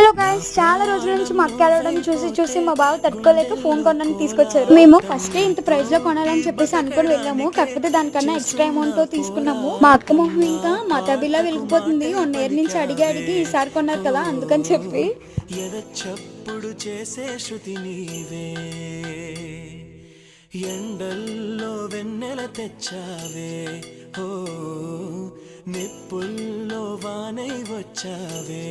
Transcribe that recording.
Hello guys, చాలా రోజుల నుంచి మా అక్క వెళ్ళడం చూసి మా బావ తట్టుకోలేక ఫోన్ కొనడానికి తీసుకొచ్చారు. మేము ఫస్ట్ ఇంత ప్రైస్ లో కొనాలని చెప్పేసి అనుకుని వెళ్ళాము. కాకపోతే దానికన్నా ఎక్స్ట్రా అమౌంట్ తో తీసుకున్నాము. మా అక్క మొహం ఇంకా మతాబిల్లా వెలిగిపోతుంది. 1 ఇయర్ నుంచి అడిగి ఈసారి కొన్నారు కదా అందుకని చెప్పి. ఎదచప్పుడు చేసే శృతి నీవే, ఎండల్లో వెన్నెల తెచ్చావే, ఓ నిప్పుల్లో వానై వచ్చావే.